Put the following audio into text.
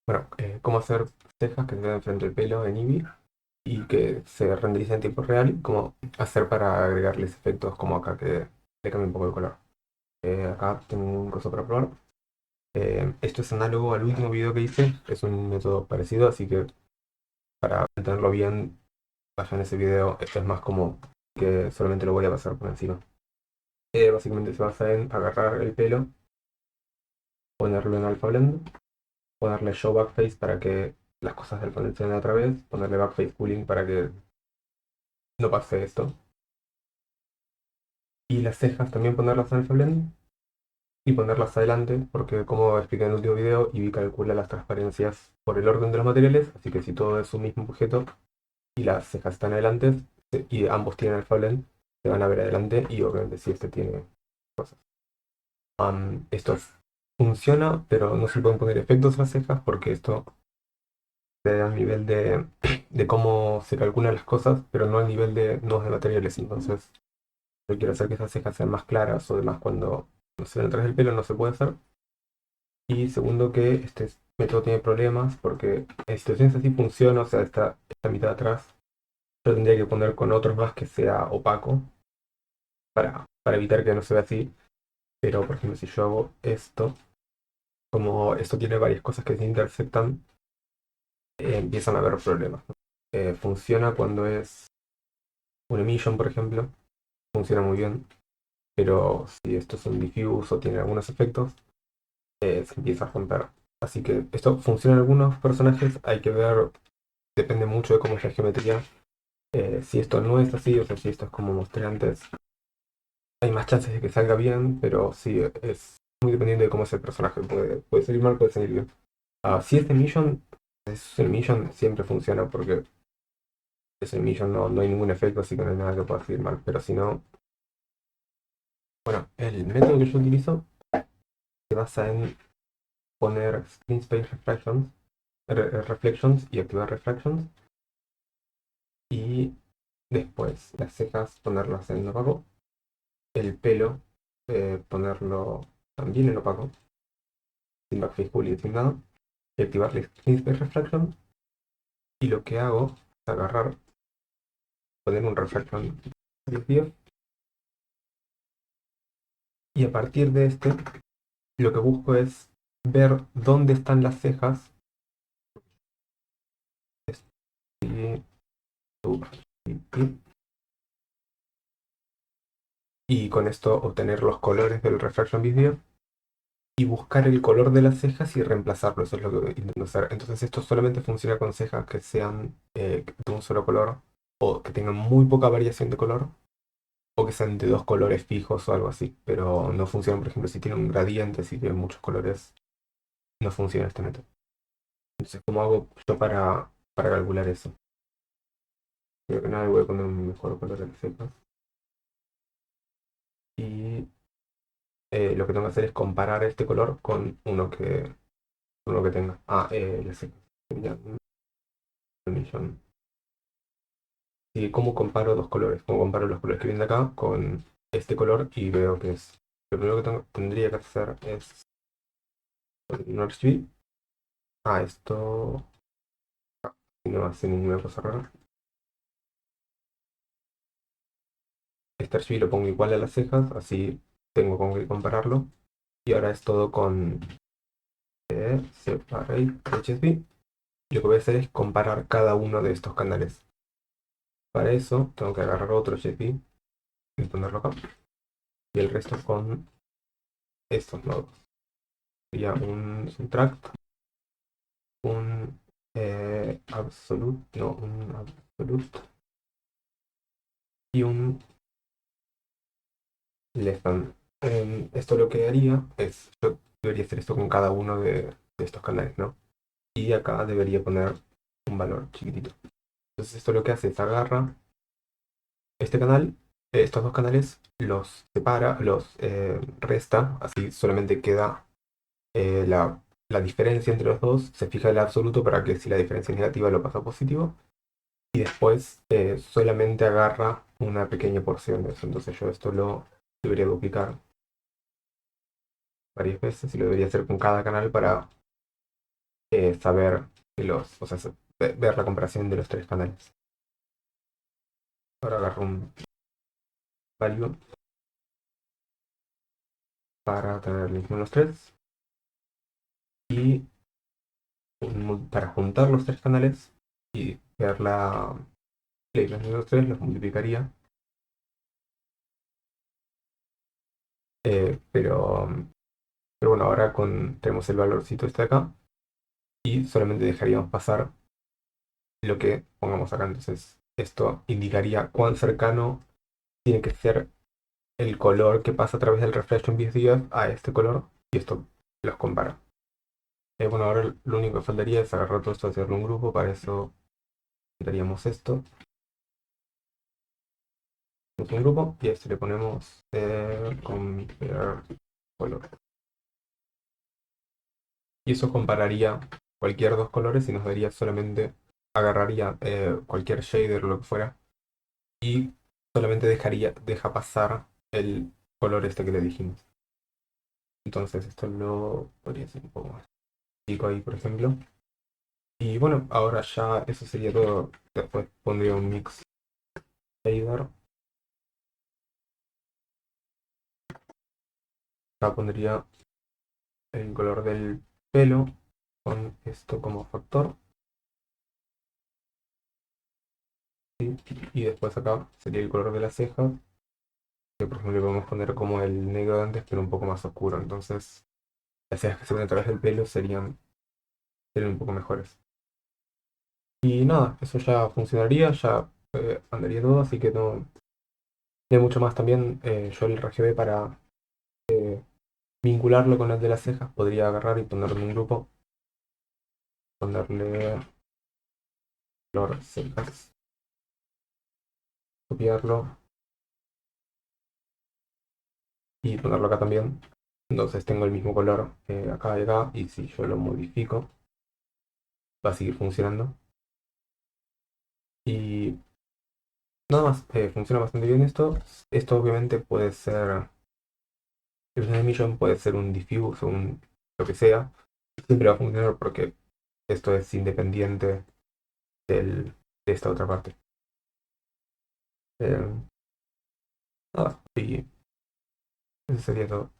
Bueno, cómo hacer cejas que se vean frente al pelo en Eevee y que se rendericen en tiempo real y cómo hacer para agregarles efectos como acá que le cambie un poco el color. Acá tengo un coso para probar. Esto es análogo al último video que hice, es un método parecido, así que para entenderlo bien, vayan a ese video. Esto es más como que solamente lo voy a pasar por encima. Básicamente se basa en agarrar el pelo, ponerlo en Alpha Blend, ponerle Show Backface para que las cosas del panel se den otra vez, ponerle Backface Cooling para que no pase esto. Y las cejas también ponerlas en Alpha Blend y ponerlas adelante, porque como expliqué en el último video, Eevee calcula las transparencias por el orden de los materiales, así que si todo es un mismo objeto y las cejas están adelante y ambos tienen Alpha Blend, se van a ver adelante y obviamente si este tiene cosas. Esto funciona, pero no se pueden poner efectos a las cejas porque esto se da al nivel de cómo se calculan las cosas, pero no al nivel de nodos de materiales. Entonces, yo quiero hacer que esas cejas sean más claras o demás cuando no se ven atrás del pelo, no se puede hacer. Y segundo, que este método tiene problemas porque en situaciones así funciona, o sea, esta mitad de atrás, yo tendría que poner con otros más que sea opaco para evitar que no se vea así. Pero, por ejemplo, si yo hago esto, como esto tiene varias cosas que se intersectan, empiezan a haber problemas, ¿no? Funciona cuando es un emission, por ejemplo, funciona muy bien, pero si esto es un diffuse o tiene algunos efectos, se empieza a romper. Así que esto funciona en algunos personajes, hay que ver, depende mucho de cómo es la geometría. Si esto no es así, o sea, si esto es como mostré antes, hay más chances de que salga bien, pero sí, es muy dependiente de cómo es el personaje. Puede salir mal, puede salir bien. Si es el mission siempre funciona porque es el mission, no hay ningún efecto, así que no hay nada que pueda salir mal. Pero si no, bueno, el método que yo utilizo se basa en poner Screen Space Reflections y activar Reflections. Y después las cejas ponerlas en opaco. El pelo ponerlo también en opaco, sin backface cooling, sin nada. Y activarle Screen Space Reflection. Y lo que hago es agarrar, poner un Reflection 10 y a partir de este lo que busco es ver dónde están las cejas y, y con esto obtener los colores del refraction video y buscar el color de las cejas y reemplazarlo. Eso es lo que intento hacer. Entonces esto solamente funciona con cejas que sean de un solo color o que tengan muy poca variación de color o que sean de dos colores fijos o algo así. Pero no funciona, por ejemplo, si tiene un gradiente, si tiene muchos colores, no funciona este método. Entonces, ¿cómo hago yo para calcular eso? Creo que nada, voy a poner un mejor color de las cejas. Y lo que tengo que hacer es comparar este color con uno que tenga. Ya sé. Ya, un millón. Y cómo comparo dos colores. Cómo comparo los colores que vienen de acá con este color y veo que es. Lo primero que tendría que hacer es un RGB. Esto no hace ninguna cosa rara. Este RGB lo pongo igual a las cejas, así tengo con qué compararlo. Y ahora es todo con Separate HSV. Lo que voy a hacer es comparar cada uno de estos canales. Para eso tengo que agarrar otro HSV y ponerlo acá. Y el resto con estos nodos. Sería un subtract, un absolute, no, un absolute y un less than. Esto lo que haría es, yo debería hacer esto con cada uno de estos canales, ¿no? Y acá debería poner un valor chiquitito. Entonces esto lo que hace es agarra este canal, estos dos canales, los separa, los resta, así solamente queda la diferencia entre los dos, se fija el absoluto para que si la diferencia es negativa lo pasa a positivo, y después solamente agarra una pequeña porción de eso. Entonces yo esto lo debería duplicar varias veces y lo debería hacer con cada canal para saber o sea, ver la comparación de los tres canales. Ahora agarro un value para tener el mismo en los tres y para juntar los tres canales y ver la playlist de los tres, los multiplicaría. Eh, pero, pero bueno, ahora tenemos el valorcito este de acá y solamente dejaríamos pasar lo que pongamos acá. Entonces, esto indicaría cuán cercano tiene que ser el color que pasa a través del refresh en 10 días a este color y esto los compara. Bueno, ahora lo único que faltaría es agarrar todo esto y hacerlo un grupo. Para eso necesitaríamos esto. Un grupo y a este le ponemos compare color. Y eso compararía cualquier dos colores y nos daría solamente, agarraría cualquier shader o lo que fuera y solamente deja pasar el color este que le dijimos. Entonces esto lo podría hacer un poco más chico ahí, por ejemplo. Y bueno, ahora ya eso sería todo. Después pondría un mix shader. Acá pondría el color del pelo con esto como factor. ¿Sí? Y después acá sería el color de las cejas, que por ejemplo le podemos poner como el negro de antes, pero un poco más oscuro. Entonces las cejas que se ven a través del pelo serían un poco mejores. Y nada, eso ya funcionaría, ya andaría todo, así que no hay mucho más. También yo el RGB para vincularlo con el de las cejas podría agarrar y ponerlo en un grupo, ponerle color cejas, copiarlo y ponerlo acá también. Entonces tengo el mismo color acá y acá, y si yo lo modifico va a seguir funcionando. Y nada más, funciona bastante bien esto. Esto obviamente puede ser, el Animation puede ser un diffuse o lo que sea. Siempre va a funcionar porque esto es independiente de esta otra parte. Eh, nada, y eso sería todo.